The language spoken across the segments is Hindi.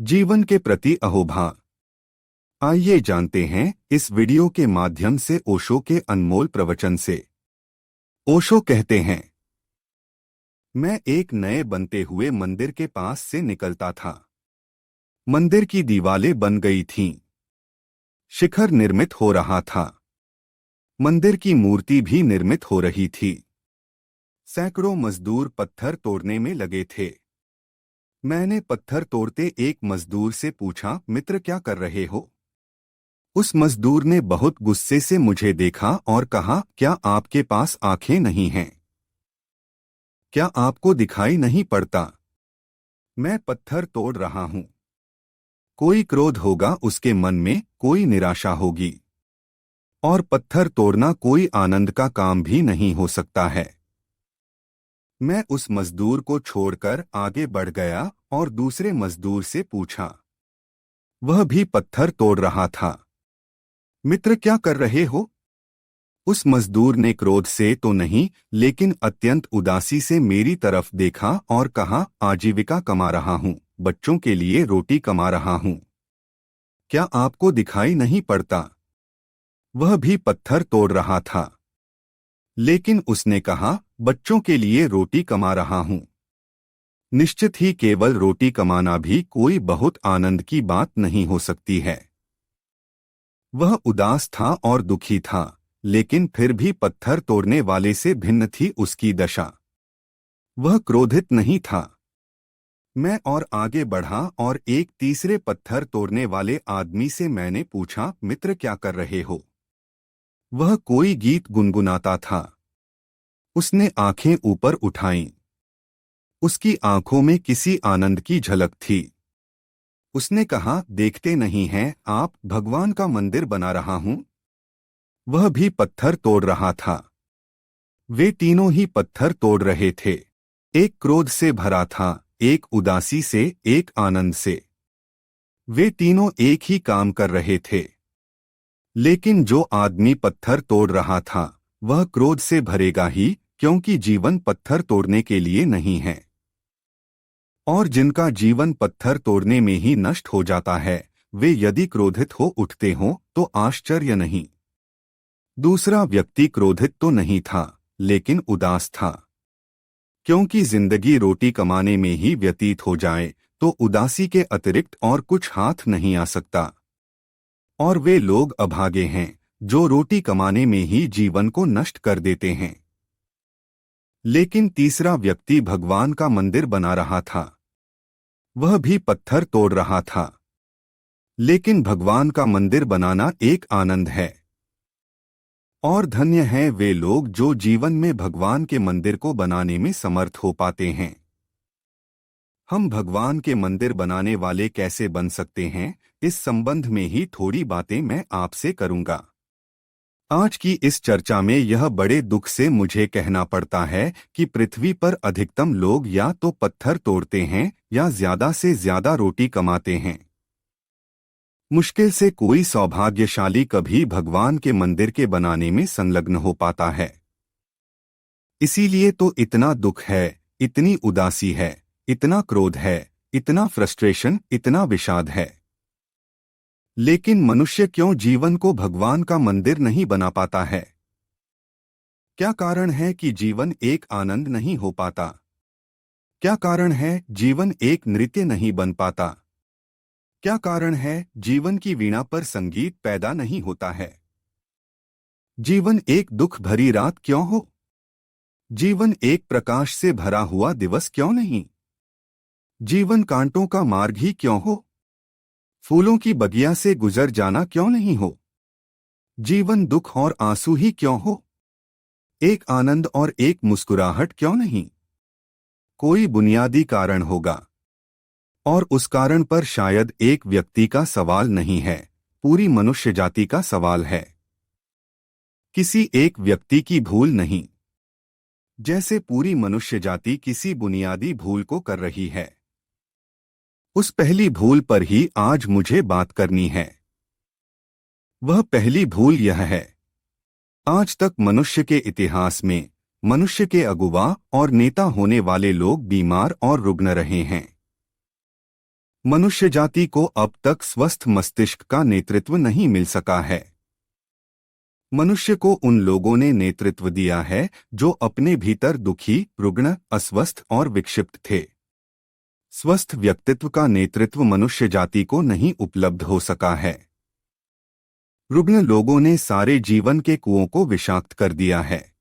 जीवन के प्रति अहोभाव। आइए जानते हैं इस वीडियो के माध्यम से ओशो के अनमोल प्रवचन से। ओशो कहते हैं, मैं एक नए बनते हुए मंदिर के पास से निकलता था। मंदिर की दीवारें बन गई थीं। शिखर निर्मित हो रहा था। मंदिर की मूर्ति भी निर्मित हो रही थी। सैकड़ों मजदूर पत्थर तोड़ने में लगे थे। मैंने पत्थर तोड़ते एक मजदूर से पूछा, मित्र क्या कर रहे हो? उस मजदूर ने बहुत गुस्से से मुझे देखा और कहा, क्या आपके पास आंखें नहीं हैं? क्या आपको दिखाई नहीं पड़ता? मैं पत्थर तोड़ रहा हूं। कोई क्रोध होगा उसके मन में, कोई निराशा होगी। और पत्थर तोड़ना कोई आनंद का काम भी नहीं हो सकता है। मैं उस मजदूर को छोड़कर आगे बढ़ गया और दूसरे मजदूर से पूछा। वह भी पत्थर तोड़ रहा था। मित्र क्या कर रहे हो? उस मजदूर ने क्रोध से तो नहीं, लेकिन अत्यंत उदासी से मेरी तरफ देखा और कहा, आजीविका कमा रहा हूं, बच्चों के लिए रोटी कमा रहा हूं। क्या आपको दिखाई नहीं पड़ता? वह भी पत्थर तोड़ रहा था। लेकिन उसने कहा, बच्चों के लिए रोटी कमा रहा हूं। निश्चित ही केवल रोटी कमाना भी कोई बहुत आनंद की बात नहीं हो सकती है। वह उदास था और दुखी था, लेकिन फिर भी पत्थर तोड़ने वाले से भिन्न थी उसकी दशा। वह क्रोधित नहीं था। मैं और आगे बढ़ा और एक तीसरे पत्थर तोड़ने वाले आदमी से मैंने पूछा, मित्र क्या कर रहे हो? वह कोई गीत गुनगुनाता था। उसने आंखें ऊपर उठाईं। उसकी आंखों में किसी आनंद की झलक थी। उसने कहा, देखते नहीं हैं आप, भगवान का मंदिर बना रहा हूं। वह भी पत्थर तोड़ रहा था। वे तीनों ही पत्थर तोड़ रहे थे। एक क्रोध से भरा था, एक उदासी से, एक आनंद से। वे तीनों एक ही काम कर रहे थे। लेकिन जो आदमी पत्थर तोड़ रहा था, वह क्रोध से भरेगा ही, क्योंकि जीवन पत्थर तोड़ने के लिए नहीं है। और जिनका जीवन पत्थर तोड़ने में ही नष्ट हो जाता है, वे यदि क्रोधित हो उठते हों तो आश्चर्य नहीं। दूसरा व्यक्ति क्रोधित तो नहीं था, लेकिन उदास था। क्योंकि जिंदगी रोटी कमाने में ही व्यतीत हो जाए तो उदासी के अतिरिक्त और कुछ हाथ नहीं आ सकता। और वे लोग अभागे हैं जो रोटी कमाने में ही जीवन को नष्ट कर देते हैं। लेकिन तीसरा व्यक्ति भगवान का मंदिर बना रहा था। वह भी पत्थर तोड़ रहा था। लेकिन भगवान का मंदिर बनाना एक आनंद है। और धन्य हैं वे लोग जो जीवन में भगवान के मंदिर को बनाने में समर्थ हो पाते हैं। हम भगवान के मंदिर बनाने वाले कैसे बन सकते हैं, इस संबंध में ही थोड़ी बातें मैं आपसे करूंगा। आज की इस चर्चा में यह बड़े दुख से मुझे कहना पड़ता है कि पृथ्वी पर अधिकतम लोग या तो पत्थर तोड़ते हैं या ज्यादा से ज्यादा रोटी कमाते हैं। मुश्किल से कोई सौभाग्यशाली कभी भगवान के मंदिर के बनाने में संलग्न हो पाता है। इसीलिए तो इतना दुख है, इतनी उदासी है, इतना क्रोध है, इतना फ्रस्ट्रेशन, इतना विषाद है। लेकिन मनुष्य क्यों जीवन को भगवान का मंदिर नहीं बना पाता है? क्या कारण है कि जीवन एक आनंद नहीं हो पाता? क्या कारण है जीवन एक नृत्य नहीं बन पाता? क्या कारण है जीवन की वीणा पर संगीत पैदा नहीं होता है? जीवन एक दुख भरी रात क्यों हो? जीवन एक प्रकाश से भरा हुआ दिवस क्यों नहीं? जीवन कांटों का मार्ग ही क्यों हो? फूलों की बगिया से गुजर जाना क्यों नहीं हो? जीवन दुख और आंसू ही क्यों हो? एक आनंद और एक मुस्कुराहट क्यों नहीं? कोई बुनियादी कारण होगा। और उस कारण पर शायद एक व्यक्ति का सवाल नहीं है, पूरी मनुष्य जाति का सवाल है। किसी एक व्यक्ति की भूल नहीं। जैसे पूरी मनुष्य जाति किसी बुनियादी भूल को कर रही है। उस पहली भूल पर ही आज मुझे बात करनी है। वह पहली भूल यह है, आज तक मनुष्य के इतिहास में मनुष्य के अगुवा और नेता होने वाले लोग बीमार और रुग्ण रहे हैं। मनुष्य जाति को अब तक स्वस्थ मस्तिष्क का नेतृत्व नहीं मिल सका है। मनुष्य को उन लोगों ने नेतृत्व दिया है जो अपने भीतर दुखी, रुग्ण, अस्वस्थ और विक्षिप्त थे। स्वस्थ व्यक्तित्व का नेतृत्व मनुष्य जाति को नहीं उपलब्ध हो सका है। रुग्ण लोगों ने सारे जीवन के कुओं को विषाक्त कर दिया है।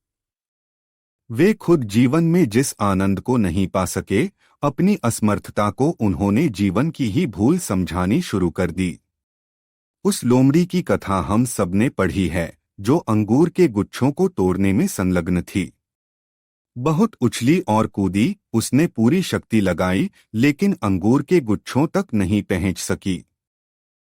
वे खुद जीवन में जिस आनंद को नहीं पा सके, अपनी असमर्थता को उन्होंने जीवन की ही भूल समझानी शुरू कर दी। उस लोमड़ी की कथा हम सबने पढ़ी है जो अंगूर के गुच्छों को तोड़ने में संलग्न थी। बहुत उछली और कूदी, उसने पूरी शक्ति लगाई, लेकिन अंगूर के गुच्छों तक नहीं पहुंच सकी।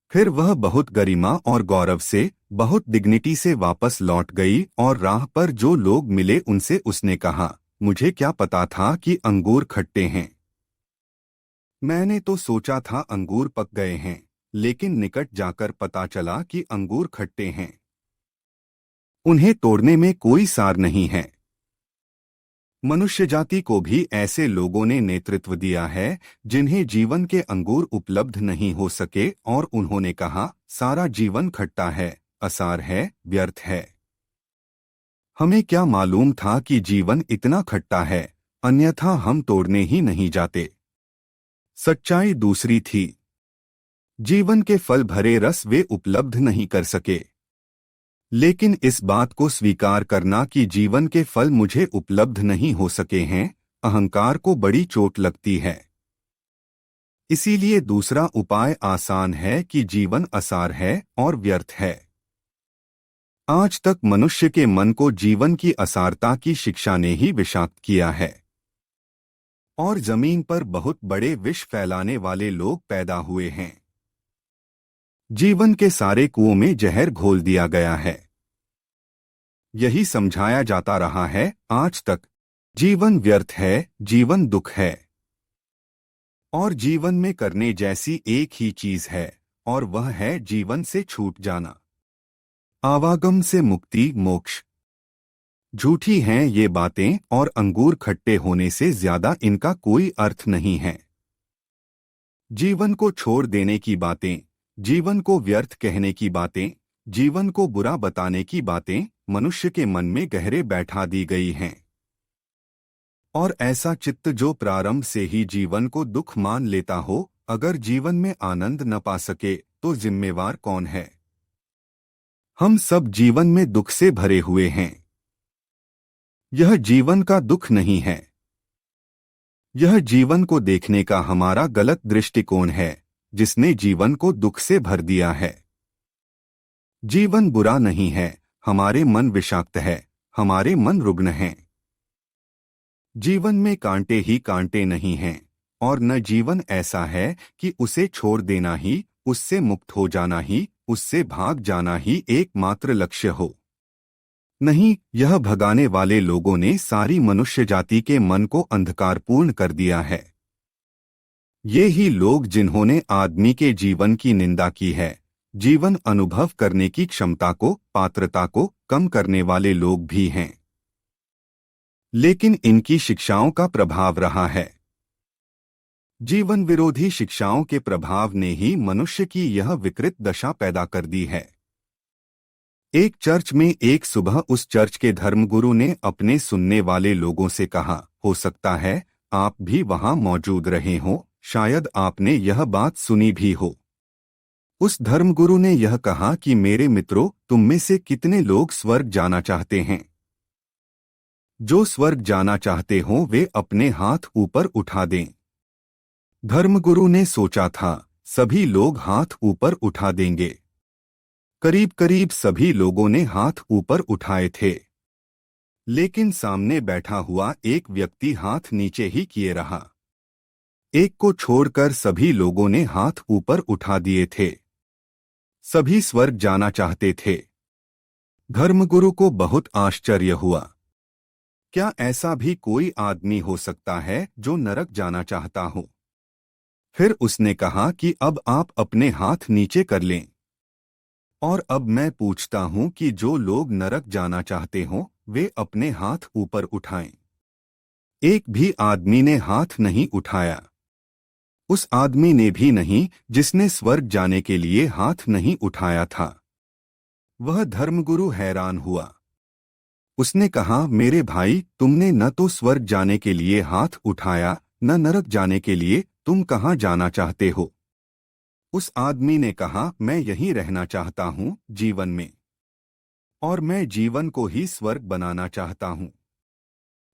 फिर वह बहुत गरिमा और गौरव से, बहुत डिग्निटी से वापस लौट गई और राह पर जो लोग मिले उनसे उसने कहा, मुझे क्या पता था कि अंगूर खट्टे हैं। मैंने तो सोचा था अंगूर पक गए हैं, लेकिन निकट जाकर पता चला कि अंगूर खट्टे हैं। उन्हें तोड़ने में कोई सार नहीं है। मनुष्य जाति को भी ऐसे लोगों ने नेतृत्व दिया है जिन्हें जीवन के अंगूर उपलब्ध नहीं हो सके और उन्होंने कहा, सारा जीवन खट्टा है, असार है, व्यर्थ है। हमें क्या मालूम था कि जीवन इतना खट्टा है, अन्यथा हम तोड़ने ही नहीं जाते। सच्चाई दूसरी थी। जीवन के फल भरे रस वे उपलब्ध नहीं कर सके। लेकिन इस बात को स्वीकार करना कि जीवन के फल मुझे उपलब्ध नहीं हो सके हैं, अहंकार को बड़ी चोट लगती है। इसीलिए दूसरा उपाय आसान है कि जीवन असार है और व्यर्थ है। आज तक मनुष्य के मन को जीवन की असारता की शिक्षा ने ही विषाक्त किया है। और जमीन पर बहुत बड़े विष फैलाने वाले लोग पैदा हुए हैं। जीवन के सारे कुओं में जहर घोल दिया गया है। यही समझाया जाता रहा है आज तक, जीवन व्यर्थ है, जीवन दुख है। और जीवन में करने जैसी एक ही चीज है, और वह है जीवन से छूट जाना। आवागम से मुक्ति, मोक्ष। झूठी हैं ये बातें और अंगूर खट्टे होने से ज्यादा इनका कोई अर्थ नहीं है। जीवन को छोड़ देने की बातें, जीवन को व्यर्थ कहने की बातें, जीवन को बुरा बताने की बातें मनुष्य के मन में गहरे बैठा दी गई हैं। और ऐसा चित्त जो प्रारंभ से ही जीवन को दुख मान लेता हो, अगर जीवन में आनंद न पा सके तो जिम्मेवार कौन है? हम सब जीवन में दुख से भरे हुए हैं। यह जीवन का दुख नहीं है। यह जीवन को देखने का हमारा गलत दृष्टिकोण है, जिसने जीवन को दुख से भर दिया है। जीवन बुरा नहीं है, हमारे मन विषाक्त है, हमारे मन रुग्ण हैं। जीवन में कांटे ही कांटे नहीं हैं, और न जीवन ऐसा है कि उसे छोड़ देना ही, उससे मुक्त हो जाना ही, उससे भाग जाना ही एकमात्र लक्ष्य हो। नहीं, यह भगाने वाले लोगों ने सारी मनुष्य जाति के मन को अंधकारपूर्ण कर दिया है। ये ही लोग जिन्होंने आदमी के जीवन की निंदा की है, जीवन अनुभव करने की क्षमता को, पात्रता को कम करने वाले लोग भी हैं। लेकिन इनकी शिक्षाओं का प्रभाव रहा है। जीवन विरोधी शिक्षाओं के प्रभाव ने ही मनुष्य की यह विकृत दशा पैदा कर दी है। एक चर्च में एक सुबह उस चर्च के धर्मगुरु ने अपने सुनने वाले लोगों से कहा, हो सकता है आप भी वहां मौजूद रहे हों, शायद आपने यह बात सुनी भी हो। उस धर्मगुरु ने यह कहा कि मेरे मित्रों, तुम में से कितने लोग स्वर्ग जाना चाहते हैं? जो स्वर्ग जाना चाहते हों वे अपने हाथ ऊपर उठा दें। धर्मगुरु ने सोचा था, सभी लोग हाथ ऊपर उठा देंगे। करीब करीब सभी लोगों ने हाथ ऊपर उठाए थे, लेकिन सामने बैठा हुआ एक व्यक्ति हाथ नीचे ही किए रहा। एक को छोड़कर सभी लोगों ने हाथ ऊपर उठा दिए थे। सभी स्वर्ग जाना चाहते थे। धर्मगुरु को बहुत आश्चर्य हुआ। क्या ऐसा भी कोई आदमी हो सकता है जो नरक जाना चाहता हो? फिर उसने कहा कि अब आप अपने हाथ नीचे कर लें। और अब मैं पूछता हूं कि जो लोग नरक जाना चाहते हों वे अपने हाथ ऊपर उठाएं। एक भी आदमी ने हाथ नहीं उठाया। उस आदमी ने भी नहीं जिसने स्वर्ग जाने के लिए हाथ नहीं उठाया था। वह धर्मगुरु हैरान हुआ। उसने कहा, मेरे भाई, तुमने न तो स्वर्ग जाने के लिए हाथ उठाया, न नरक जाने के लिए। तुम कहाँ जाना चाहते हो? उस आदमी ने कहा, मैं यहीं रहना चाहता हूँ, जीवन में, और मैं जीवन को ही स्वर्ग बनाना चाहता हूँ।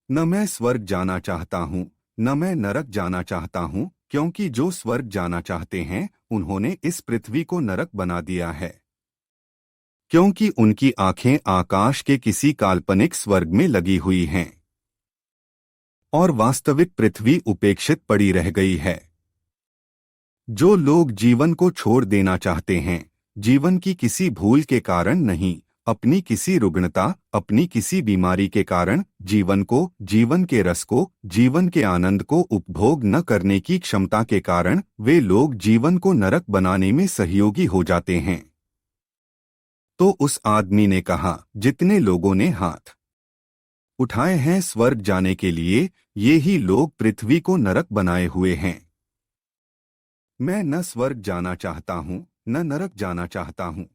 न मैं स्वर्ग जाना चाहता हूँ, न मैं नरक जाना चाहता हूँ, क्योंकि जो स्वर्ग जाना चाहते हैं उन्होंने इस पृथ्वी को नरक बना दिया है, क्योंकि उनकी आंखें आकाश के किसी काल्पनिक स्वर्ग में लगी हुई हैं और वास्तविक पृथ्वी उपेक्षित पड़ी रह गई है। जो लोग जीवन को छोड़ देना चाहते हैं, जीवन की किसी भूल के कारण नहीं, अपनी किसी रुग्णता, अपनी किसी बीमारी के कारण, जीवन को, जीवन के रस को, जीवन के आनंद को उपभोग न करने की क्षमता के कारण, वे लोग जीवन को नरक बनाने में सहयोगी हो जाते हैं। तो उस आदमी ने कहा, जितने लोगों ने हाथ उठाए हैं स्वर्ग जाने के लिए, ये ही लोग पृथ्वी को नरक बनाए हुए हैं। मैं न स्वर्ग जाना चाहता हूँ, न नरक जाना चाहता हूँ।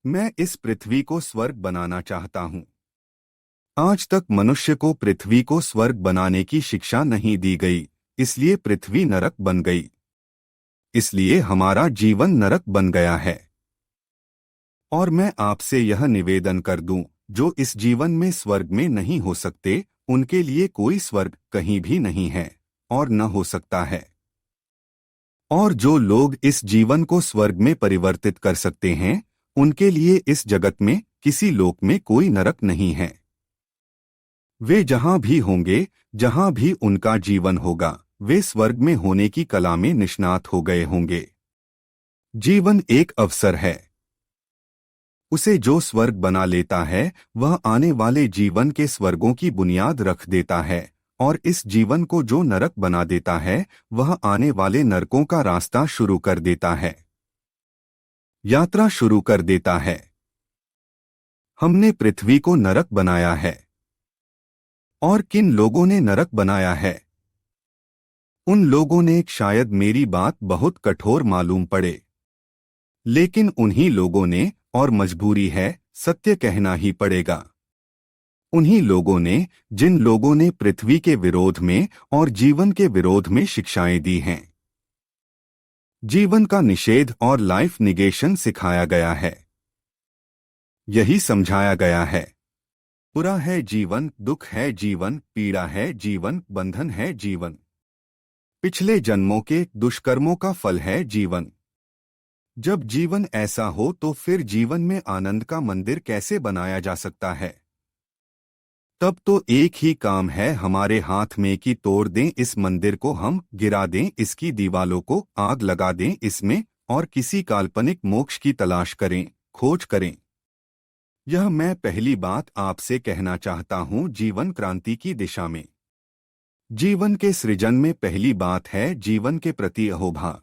मैं इस पृथ्वी को स्वर्ग बनाना चाहता हूँ। आज तक मनुष्य को पृथ्वी को स्वर्ग बनाने की शिक्षा नहीं दी गई, इसलिए पृथ्वी नरक बन गई। इसलिए हमारा जीवन नरक बन गया है। और मैं आपसे यह निवेदन कर दूं, जो इस जीवन में स्वर्ग में नहीं हो सकते, उनके लिए कोई स्वर्ग कहीं भी नहीं है और न हो सकता है। और जो लोग इस जीवन को स्वर्ग में परिवर्तित कर सकते हैं, उनके लिए इस जगत में, किसी लोक में कोई नरक नहीं है। वे जहां भी होंगे, जहां भी उनका जीवन होगा, वे स्वर्ग में होने की कला में निष्णात हो गए होंगे। जीवन एक अवसर है। उसे जो स्वर्ग बना लेता है, वह आने वाले जीवन के स्वर्गों की बुनियाद रख देता है, और इस जीवन को जो नरक बना देता है, वह आने वाले नरकों का रास्ता शुरू कर देता है, यात्रा शुरू कर देता है। हमने पृथ्वी को नरक बनाया है। और किन लोगों ने नरक बनाया है? उन लोगों ने, शायद मेरी बात बहुत कठोर मालूम पड़े, लेकिन उन्हीं लोगों ने, और मजबूरी है, सत्य कहना ही पड़ेगा, उन्हीं लोगों ने, जिन लोगों ने पृथ्वी के विरोध में और जीवन के विरोध में शिक्षाएं दी हैं। जीवन का निषेध और लाइफ निगेशन सिखाया गया है। यही समझाया गया है, बुरा है जीवन, दुख है जीवन, पीड़ा है जीवन, बंधन है जीवन, पिछले जन्मों के दुष्कर्मों का फल है जीवन। जब जीवन ऐसा हो तो फिर जीवन में आनंद का मंदिर कैसे बनाया जा सकता है? तब तो एक ही काम है हमारे हाथ में कि तोड़ दें इस मंदिर को, हम गिरा दें इसकी दीवालों को, आग लगा दें इसमें, और किसी काल्पनिक मोक्ष की तलाश करें, खोज करें। यह मैं पहली बात आपसे कहना चाहता हूं जीवन क्रांति की दिशा में। जीवन के सृजन में पहली बात है जीवन के प्रति अहोभाव,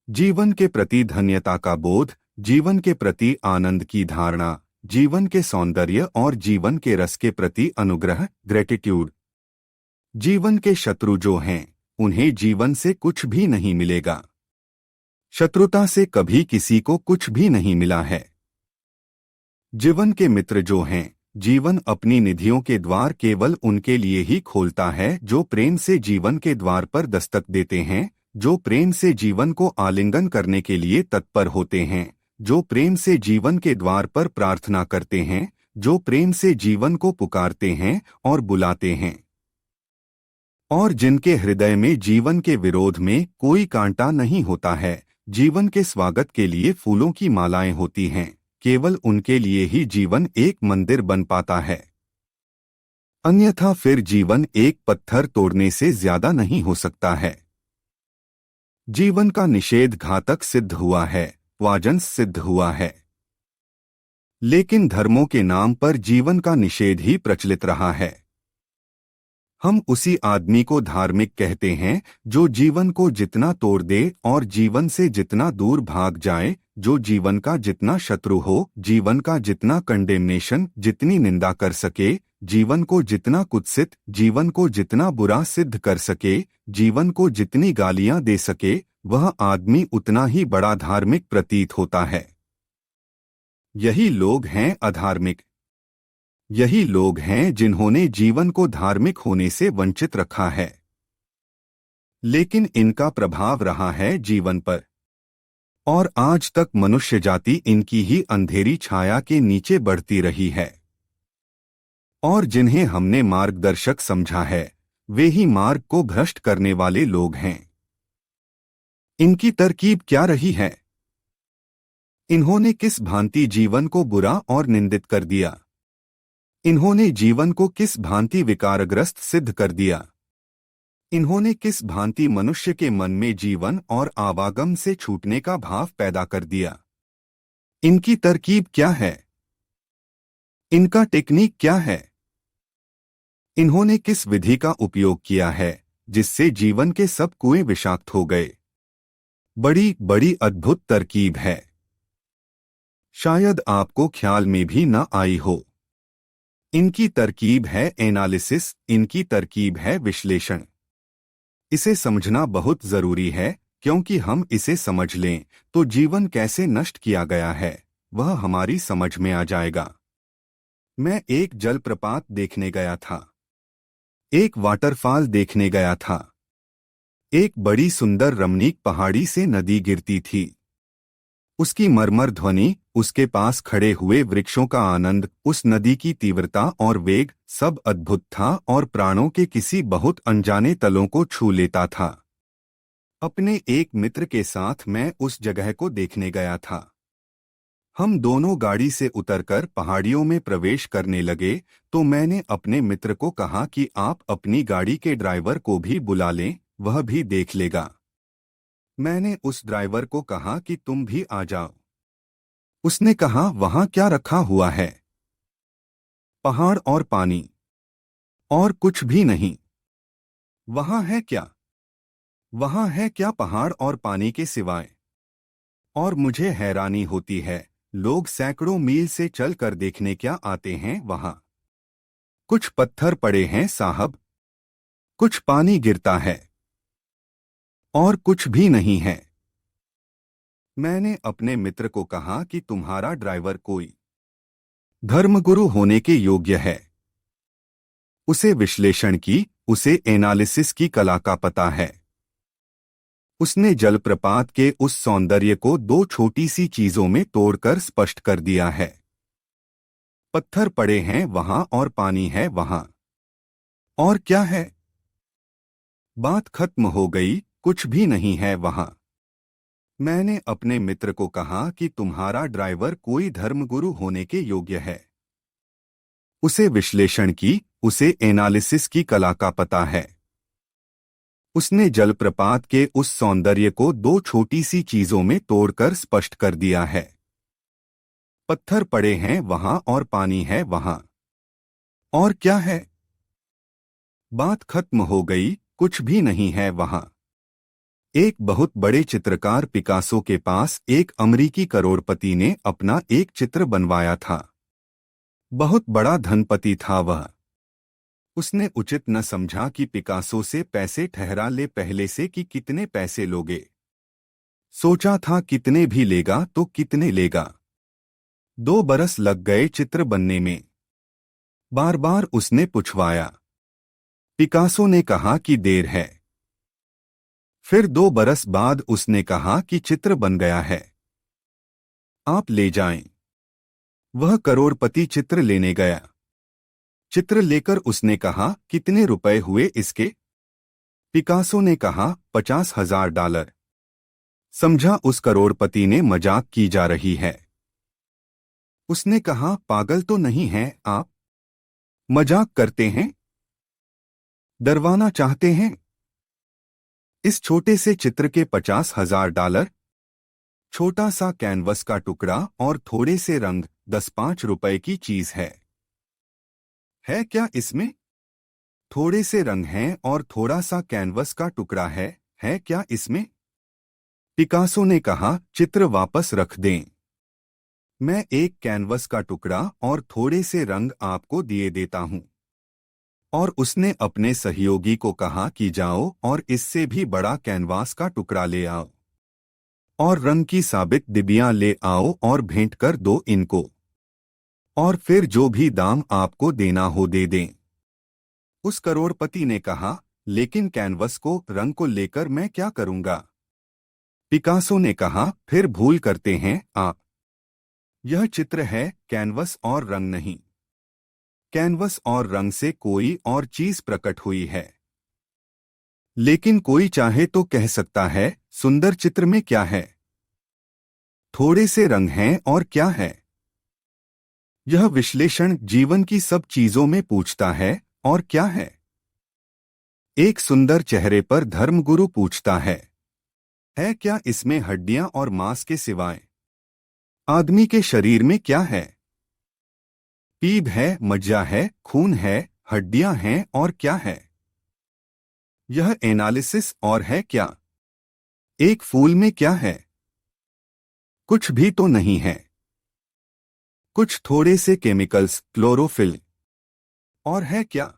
जीवन के प्रति धन्यता का बोध, जीवन के प्रति आनंद की धारणा, जीवन के सौंदर्य और जीवन के रस के प्रति अनुग्रह, ग्रेटिट्यूड। जीवन के शत्रु जो हैं, उन्हें जीवन से कुछ भी नहीं मिलेगा। शत्रुता से कभी किसी को कुछ भी नहीं मिला है। जीवन के मित्र जो हैं, जीवन अपनी निधियों के द्वार केवल उनके लिए ही खोलता है जो प्रेम से जीवन के द्वार पर दस्तक देते हैं, जो प्रेम से जीवन को आलिंगन करने के लिए तत्पर होते हैं, जो प्रेम से जीवन के द्वार पर प्रार्थना करते हैं, जो प्रेम से जीवन को पुकारते हैं और बुलाते हैं, और जिनके हृदय में जीवन के विरोध में कोई कांटा नहीं होता है, जीवन के स्वागत के लिए फूलों की मालाएं होती हैं, केवल उनके लिए ही जीवन एक मंदिर बन पाता है। अन्यथा फिर जीवन एक पत्थर तोड़ने से ज्यादा नहीं हो सकता है। जीवन का निषेध घातक सिद्ध हुआ है, वाजंस सिद्ध हुआ है, लेकिन धर्मों के नाम पर जीवन का निषेध ही प्रचलित रहा है। हम उसी आदमी को धार्मिक कहते हैं जो जीवन को जितना तोड़ दे और जीवन से जितना दूर भाग जाए, जो जीवन का जितना शत्रु हो, जीवन का जितना कंडेमनेशन, जितनी निंदा कर सके, जीवन को जितना कुत्सित, जीवन को जितना बुरा सिद्ध कर सके, जीवन को जितनी गालियां दे सके, वह आदमी उतना ही बड़ा धार्मिक प्रतीत होता है। यही लोग हैं अधार्मिक। यही लोग हैं जिन्होंने जीवन को धार्मिक होने से वंचित रखा है, लेकिन इनका प्रभाव रहा है जीवन पर, और आज तक मनुष्य जाति इनकी ही अंधेरी छाया के नीचे बढ़ती रही है। और जिन्हें हमने मार्गदर्शक समझा है, वे ही मार्ग को भ्रष्ट करने वाले लोग हैं। इनकी तरकीब क्या रही है? इन्होंने किस भांति जीवन को बुरा और निंदित कर दिया। इन्होंने जीवन को किस भांति विकारग्रस्त सिद्ध कर दिया। इन्होंने किस भांति मनुष्य के मन में जीवन और आवागम से छूटने का भाव पैदा कर दिया। इनकी तरकीब क्या है? इनका टेक्निक क्या है? इन्होंने किस विधि का उपयोग किया है जिससे जीवन के सब कुएं विषाक्त हो गए? बड़ी बड़ी अद्भुत तरकीब है, शायद आपको ख्याल में भी न आई हो। इनकी तरकीब है एनालिसिस, इनकी तरकीब है विश्लेषण। इसे समझना बहुत जरूरी है, क्योंकि हम इसे समझ लें तो जीवन कैसे नष्ट किया गया है वह हमारी समझ में आ जाएगा। मैं एक जलप्रपात देखने गया था, एक वाटरफॉल देखने गया था। एक बड़ी सुंदर रमणीक पहाड़ी से नदी गिरती थी। उसकी मरमर ध्वनि, उसके पास खड़े हुए वृक्षों का आनंद, उस नदी की तीव्रता और वेग, सब अद्भुत था और प्राणों के किसी बहुत अनजाने तलों को छू लेता था। अपने एक मित्र के साथ मैं उस जगह को देखने गया था। हम दोनों गाड़ी से उतरकर पहाड़ियों में प्रवेश करने लगे तो मैंने अपने मित्र को कहा कि आप अपनी गाड़ी के ड्राइवर को भी बुला लें, वह भी देख लेगा। मैंने उस ड्राइवर को कहा कि तुम भी आ जाओ। उसने कहा, वहां क्या रखा हुआ है? पहाड़ और पानी, और कुछ भी नहीं। वहां है क्या? वहां है क्या पहाड़ और पानी के सिवाय? और मुझे हैरानी होती है, लोग सैकड़ों मील से चलकर देखने क्या आते हैं वहां। कुछ पत्थर पड़े हैं साहब, कुछ पानी गिरता है, और कुछ भी नहीं है। मैंने अपने मित्र को कहा कि तुम्हारा ड्राइवर कोई धर्मगुरु होने के योग्य है। उसे विश्लेषण की, उसे एनालिसिस की कला का पता है। उसने जलप्रपात के उस सौंदर्य को दो छोटी सी चीजों में तोड़कर स्पष्ट कर दिया है। पत्थर पड़े हैं वहां और पानी है वहां। और क्या है? बात खत्म हो गई, कुछ भी नहीं है वहां। मैंने अपने मित्र को कहा कि तुम्हारा ड्राइवर कोई धर्मगुरु होने के योग्य है। उसे विश्लेषण की, उसे एनालिसिस की कला का पता है। उसने जलप्रपात के उस सौंदर्य को दो छोटी सी चीजों में तोड़कर स्पष्ट कर दिया है। पत्थर पड़े हैं वहां और पानी है वहां। और क्या है? बात खत्म हो गई, कुछ भी नहीं है वहां। एक बहुत बड़े चित्रकार पिकासो के पास एक अमरीकी करोड़पति ने अपना एक चित्र बनवाया था। बहुत बड़ा धनपति था वह। उसने उचित न समझा कि पिकासो से पैसे ठहरा ले पहले से कि कितने पैसे लोगे। सोचा था कितने भी लेगा तो कितने लेगा। 2 बरस लग गए चित्र बनने में। बार बार उसने पूछवाया। पिकासो ने कहा कि देर है। फिर 2 बरस बाद उसने कहा कि चित्र बन गया है, आप ले जाएं। वह करोड़पति चित्र लेने गया। चित्र लेकर उसने कहा, कितने रुपए हुए इसके? पिकासो ने कहा, $50,000। समझा उस करोड़पति ने मजाक की जा रही है। उसने कहा, पागल तो नहीं हैं आप? मजाक करते हैं? डरवाना चाहते हैं? इस छोटे से चित्र के $50,000? छोटा सा कैनवस का टुकड़ा और थोड़े से रंग, 10-5 रुपए की चीज है क्या इसमें? थोड़े से रंग हैं और थोड़ा सा कैनवस का टुकड़ा है क्या इसमें? पिकासो ने कहा, चित्र वापस रख दें। मैं एक कैनवस का टुकड़ा और थोड़े से रंग आपको दिए देता हूं। और उसने अपने सहयोगी को कहा कि जाओ और इससे भी बड़ा कैनवास का टुकड़ा ले आओ और रंग की साबित डिबियां ले आओ और भेंट कर दो इनको, और फिर जो भी दाम आपको देना हो दे दें। उस करोड़पति ने कहा, लेकिन कैनवस को, रंग को लेकर मैं क्या करूंगा? पिकासो ने कहा, फिर भूल करते हैं आप। यह चित्र है, कैनवस और रंग नहीं। कैनवस और रंग से कोई और चीज प्रकट हुई है। लेकिन कोई चाहे तो कह सकता है, सुंदर चित्र में क्या है? थोड़े से रंग हैं और क्या है? यह विश्लेषण जीवन की सब चीजों में पूछता है, और क्या है? एक सुंदर चेहरे पर धर्मगुरु पूछता है क्या इसमें हड्डियां और मांस के सिवाय आदमी के शरीर में क्या है? पीप है, मज्जा है, खून है, हड्डियां हैं और क्या है? यह एनालिसिस और है क्या? एक फूल में क्या है? कुछ भी तो नहीं है। कुछ थोड़े से केमिकल्स, क्लोरोफिल। और है क्या?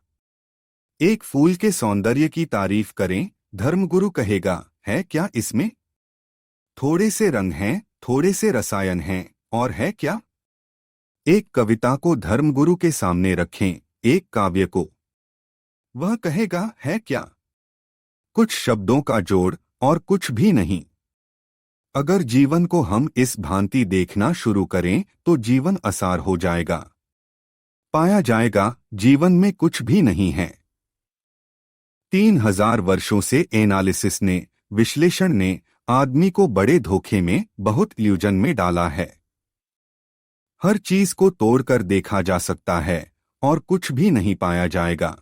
एक फूल के सौंदर्य की तारीफ करें, धर्मगुरु कहेगा, है क्या इसमें? थोड़े से रंग हैं, थोड़े से रसायन हैं, और है क्या? एक कविता को धर्मगुरु के सामने रखें, एक काव्य को। वह कहेगा, है क्या? कुछ शब्दों का जोड़, और कुछ भी नहीं। अगर जीवन को हम इस भांति देखना शुरू करें तो जीवन असार हो जाएगा। पाया जाएगा, जीवन में कुछ भी नहीं है। 3000 वर्षों से एनालिसिस ने, विश्लेषण ने आदमी को बड़े धोखे में, बहुत इल्यूजन में डाला है। हर चीज को तोड़कर देखा जा सकता है और कुछ भी नहीं पाया जाएगा।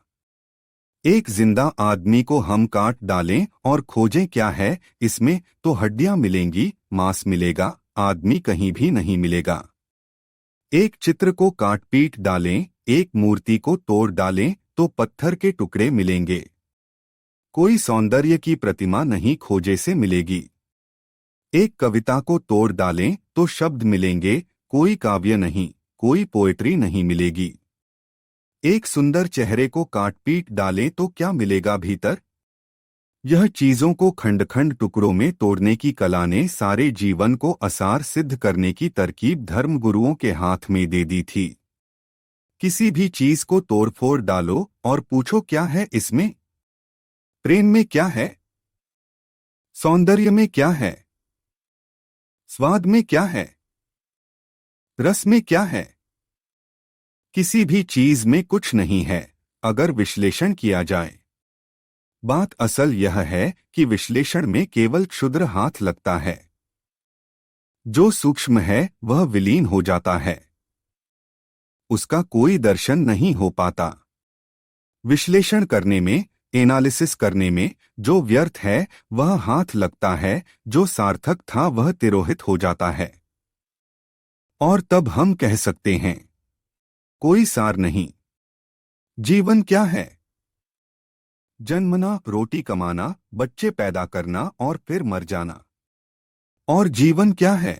एक जिंदा आदमी को हम काट डालें और खोजें क्या है इसमें, तो हड्डियां मिलेंगी, मांस मिलेगा, आदमी कहीं भी नहीं मिलेगा। एक चित्र को काट पीट डालें, एक मूर्ति को तोड़ डालें तो पत्थर के टुकड़े मिलेंगे। कोई सौंदर्य की प्रतिमा नहीं खोजे से मिलेगी। एक कविता को तोड़ डालें तो शब्द मिलेंगे, कोई काव्य नहीं, कोई पोएट्री नहीं मिलेगी। एक सुंदर चेहरे को काट पीट डालें तो क्या मिलेगा भीतर? यह चीजों को खंड खंड टुकड़ों में तोड़ने की कला ने सारे जीवन को असार सिद्ध करने की तरकीब धर्मगुरुओं के हाथ में दे दी थी। किसी भी चीज को तोड़फोड़ डालो और पूछो क्या है इसमें? प्रेम में क्या है? सौंदर्य में क्या है? स्वाद में क्या है? रस में क्या है? किसी भी चीज में कुछ नहीं है, अगर विश्लेषण किया जाए। बात असल यह है कि विश्लेषण में केवल क्षुद्र हाथ लगता है। जो सूक्ष्म है वह विलीन हो जाता है, उसका कोई दर्शन नहीं हो पाता। विश्लेषण करने में, एनालिसिस करने में जो व्यर्थ है वह हाथ लगता है, जो सार्थक था वह तिरोहित हो जाता है। और तब हम कह सकते हैं, कोई सार नहीं। जीवन क्या है? जन्मना, रोटी कमाना, बच्चे पैदा करना और फिर मर जाना। और जीवन क्या है?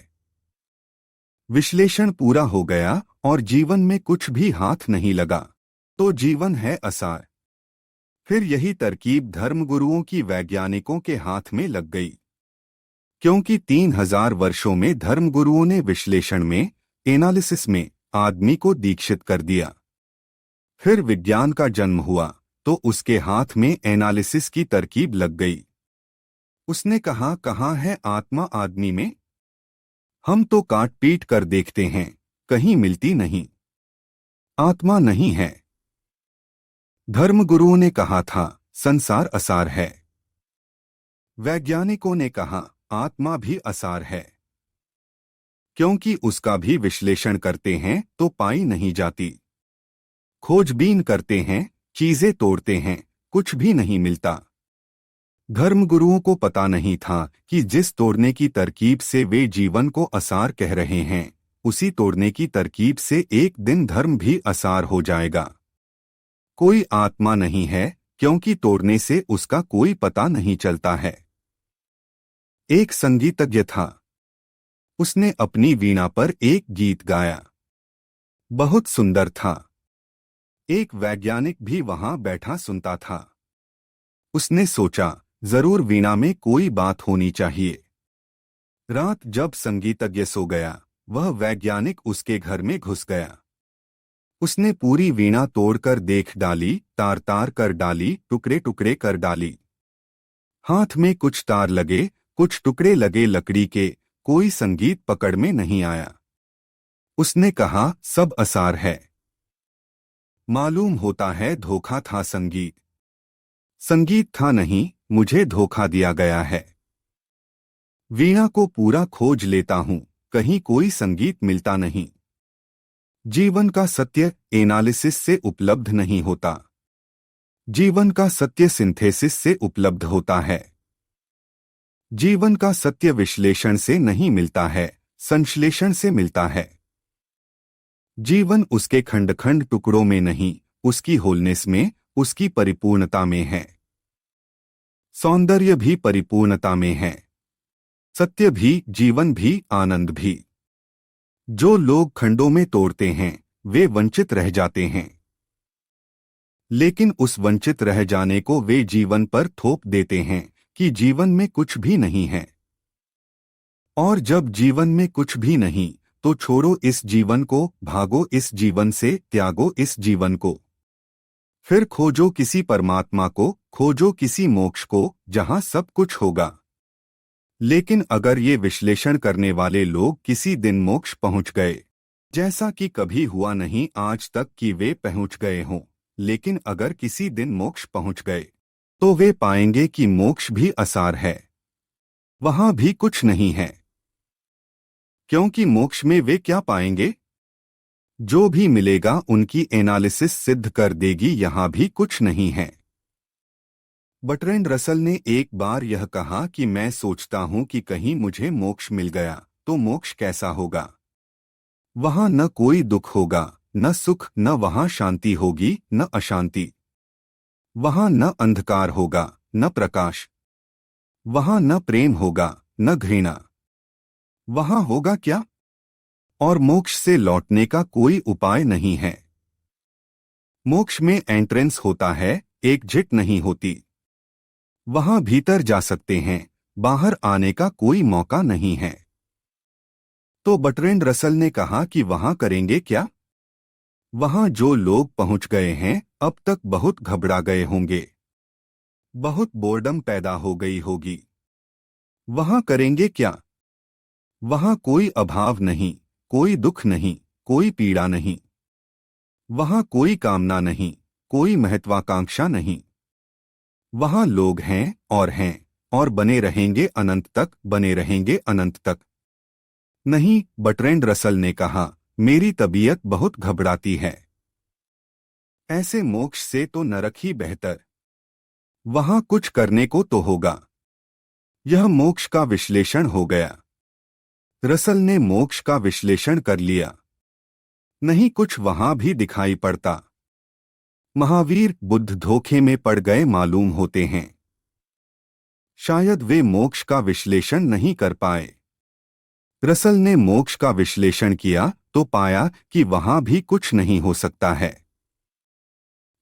विश्लेषण पूरा हो गया और जीवन में कुछ भी हाथ नहीं लगा, तो जीवन है असार। फिर यही तरकीब धर्मगुरुओं की वैज्ञानिकों के हाथ में लग गई, क्योंकि 3000 वर्षों में धर्मगुरुओं ने विश्लेषण में, एनालिसिस में आदमी को दीक्षित कर दिया। फिर विज्ञान का जन्म हुआ तो उसके हाथ में एनालिसिस की तरकीब लग गई। उसने कहा, कहाँ है आत्मा आदमी में? हम तो काट पीट कर देखते हैं, कहीं मिलती नहीं। आत्मा नहीं है। धर्मगुरुओं ने कहा था, संसार असार है। वैज्ञानिकों ने कहा, आत्मा भी असार है, क्योंकि उसका भी विश्लेषण करते हैं तो पाई नहीं जाती। खोजबीन करते हैं, चीजें तोड़ते हैं, कुछ भी नहीं मिलता। धर्मगुरुओं को पता नहीं था कि जिस तोड़ने की तरकीब से वे जीवन को असार कह रहे हैं, उसी तोड़ने की तरकीब से एक दिन धर्म भी असार हो जाएगा। कोई आत्मा नहीं है, क्योंकि तोड़ने से उसका कोई पता नहीं चलता है। एक संगीतज्ञ था। उसने अपनी वीणा पर एक गीत गाया। बहुत सुंदर था। एक वैज्ञानिक भी वहां बैठा सुनता था। उसने सोचा, जरूर वीणा में कोई बात होनी चाहिए। रात जब संगीतज्ञ सो गया, वह वैज्ञानिक उसके घर में घुस गया। उसने पूरी वीणा तोड़कर देख डाली, तार तार कर डाली, टुकड़े टुकड़े कर डाली। हाथ में कुछ तार लगे, कुछ टुकड़े लगे लकड़ी के, कोई संगीत पकड़ में नहीं आया। उसने कहा, सब असार है। मालूम होता है धोखा था संगीत। संगीत था नहीं, मुझे धोखा दिया गया है। वीणा को पूरा खोज लेता हूं, कहीं कोई संगीत मिलता नहीं। जीवन का सत्य एनालिसिस से उपलब्ध नहीं होता। जीवन का सत्य सिंथेसिस से उपलब्ध होता है। जीवन का सत्य विश्लेषण से नहीं मिलता है, संश्लेषण से मिलता है। जीवन उसके खंड खंड टुकड़ों में नहीं, उसकी होलनेस में, उसकी परिपूर्णता में है। सौंदर्य भी परिपूर्णता में है। सत्य भी, जीवन भी, आनंद भी। जो लोग खंडों में तोड़ते हैं, वे वंचित रह जाते हैं। लेकिन उस वंचित रह जाने को वे जीवन पर थोप देते हैं कि जीवन में कुछ भी नहीं है। और जब जीवन में कुछ भी नहीं, तो छोड़ो इस जीवन को, भागो इस जीवन से, त्यागो इस जीवन को। फिर खोजो किसी परमात्मा को, खोजो किसी मोक्ष को, जहां सब कुछ होगा। लेकिन अगर ये विश्लेषण करने वाले लोग किसी दिन मोक्ष पहुंच गए, जैसा कि कभी हुआ नहीं आज तक कि वे पहुंच गए हों, लेकिन अगर किसी दिन मोक्ष पहुंच गए, तो वे पाएंगे कि मोक्ष भी असार है। वहां भी कुछ नहीं है। क्योंकि मोक्ष में वे क्या पाएंगे? जो भी मिलेगा उनकी एनालिसिस सिद्ध कर देगी यहां भी कुछ नहीं है। बर्ट्रैंड रसल ने एक बार यह कहा कि मैं सोचता हूं कि कहीं मुझे मोक्ष मिल गया तो मोक्ष कैसा होगा। वहां न कोई दुख होगा, न सुख, न वहां शांति होगी, न अशांति। वहां न अंधकार होगा, न प्रकाश। वहां न प्रेम होगा, न घृणा। वहां होगा क्या? और मोक्ष से लौटने का कोई उपाय नहीं है। मोक्ष में एंट्रेंस होता है, एग्जिट नहीं होती। वहां भीतर जा सकते हैं, बाहर आने का कोई मौका नहीं है। तो बर्ट्रैंड रसल ने कहा कि वहां करेंगे क्या? वहां जो लोग पहुंच गए हैं, अब तक बहुत घबरा गए होंगे। बहुत बोर्डम पैदा हो गई होगी। वहां करेंगे क्या? वहां कोई अभाव नहीं, कोई दुख नहीं, कोई पीड़ा नहीं। वहां कोई कामना नहीं, कोई महत्वाकांक्षा नहीं। वहां लोग हैं और बने रहेंगे अनंत तक, बने रहेंगे अनंत तक। नहीं, बर्ट्रैंड रसल ने कहा, मेरी तबीयत बहुत घबराती है। ऐसे मोक्ष से तो नरक ही बेहतर। वहां कुछ करने को तो होगा। यह मोक्ष का विश्लेषण हो गया। रसल ने मोक्ष का विश्लेषण कर लिया। नहीं कुछ वहां भी दिखाई पड़ता। महावीर बुद्ध धोखे में पड़ गए मालूम होते हैं। शायद वे मोक्ष का विश्लेषण नहीं कर पाए। रसल ने मोक्ष का विश्लेषण किया तो पाया कि वहां भी कुछ नहीं हो सकता है।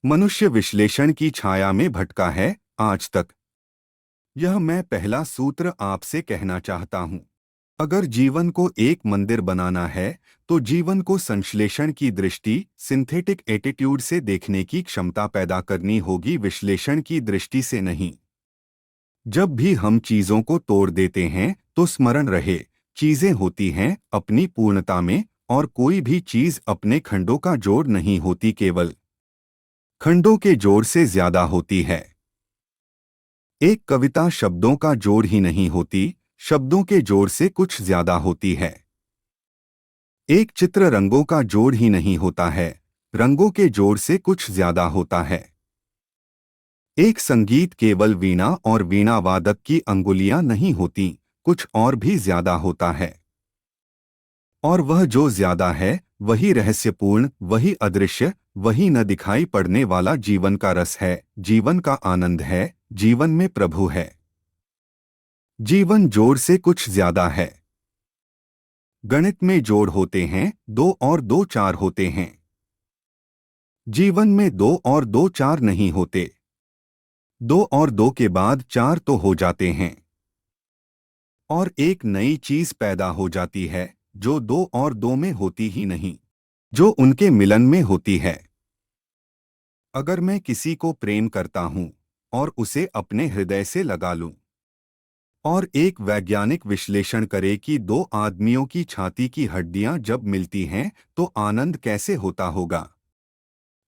मनुष्य विश्लेषण की छाया में भटका है आज तक। यह मैं पहला सूत्र आपसे कहना चाहता हूं। अगर जीवन को एक मंदिर बनाना है, तो जीवन को संश्लेषण की दृष्टि, सिंथेटिक एटीट्यूड से देखने की क्षमता पैदा करनी होगी, विश्लेषण की दृष्टि से नहीं। जब भी हम चीजों को तोड़ देते हैं, तो स्मरण रहे, चीजें होती हैं अपनी पूर्णता में, और कोई भी चीज अपने खंडों का जोड़ नहीं होती, केवल खंडों के जोड़ से ज्यादा होती है। एक कविता शब्दों का जोड़ ही नहीं होती, शब्दों के जोड़ से कुछ ज्यादा होती है। एक चित्र रंगों का जोड़ ही नहीं होता है, रंगों के जोड़ से कुछ ज्यादा होता है। एक संगीत केवल वीणा और वीणा वादक की अंगुलियां नहीं होती, कुछ और भी ज्यादा होता है। और वह जो ज्यादा है, वही रहस्यपूर्ण, वही अदृश्य, वही न दिखाई पड़ने वाला जीवन का रस है, जीवन का आनंद है, जीवन में प्रभु है। जीवन जोड़ से कुछ ज्यादा है। गणित में जोड़ होते हैं, 2 और 2 4 होते हैं। जीवन में 2 और 2 4 नहीं होते। 2 और 2 के बाद 4 तो हो जाते हैं और एक नई चीज पैदा हो जाती है जो 2 और 2 में होती ही नहीं, जो उनके मिलन में होती है। अगर मैं किसी को प्रेम करता हूं और उसे अपने हृदय से लगा लूं और एक वैज्ञानिक विश्लेषण करे कि 2 आदमियों की छाती की हड्डियां जब मिलती हैं तो आनंद कैसे होता होगा,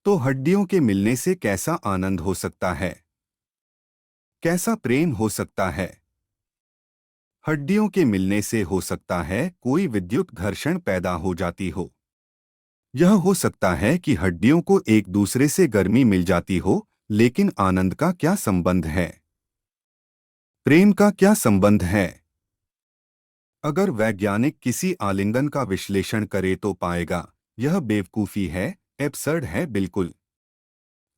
तो हड्डियों के मिलने से कैसा आनंद हो सकता है, कैसा प्रेम हो सकता है। हड्डियों के मिलने से हो सकता है कोई विद्युत घर्षण पैदा हो जाती हो। यह हो सकता है कि हड्डियों को एक दूसरे से गर्मी मिल जाती हो, लेकिन आनंद का क्या संबंध है, प्रेम का क्या संबंध है। अगर वैज्ञानिक किसी आलिंगन का विश्लेषण करे तो पाएगा यह बेवकूफी है, एब्सर्ड है बिल्कुल।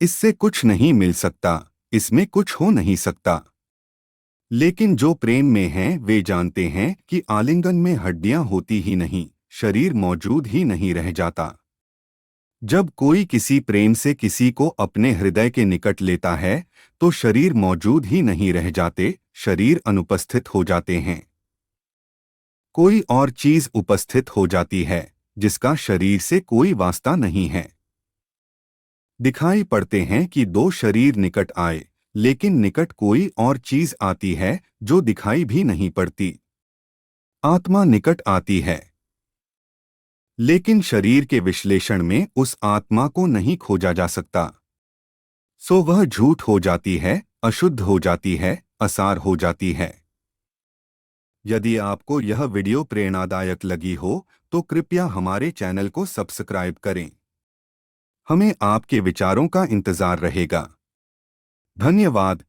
इससे कुछ नहीं मिल सकता, इसमें कुछ हो नहीं सकता। लेकिन जो प्रेम में हैं वे जानते हैं कि आलिंगन में हड्डियां होती ही नहीं, शरीर मौजूद ही नहीं रह जाता। जब कोई किसी प्रेम से किसी को अपने हृदय के निकट लेता है तो शरीर मौजूद ही नहीं रह जाते, शरीर अनुपस्थित हो जाते हैं। कोई और चीज उपस्थित हो जाती है जिसका शरीर से कोई वास्ता नहीं है। दिखाई पड़ते हैं कि 2 शरीर निकट आए, लेकिन निकट कोई और चीज आती है जो दिखाई भी नहीं पड़ती। आत्मा निकट आती है, लेकिन शरीर के विश्लेषण में उस आत्मा को नहीं खोजा जा सकता। सो वह झूठ हो जाती है, अशुद्ध हो जाती है, असार हो जाती है। यदि आपको यह वीडियो प्रेरणादायक लगी हो तो कृपया हमारे चैनल को सब्सक्राइब करें। हमें आपके विचारों का इंतजार रहेगा। धन्यवाद।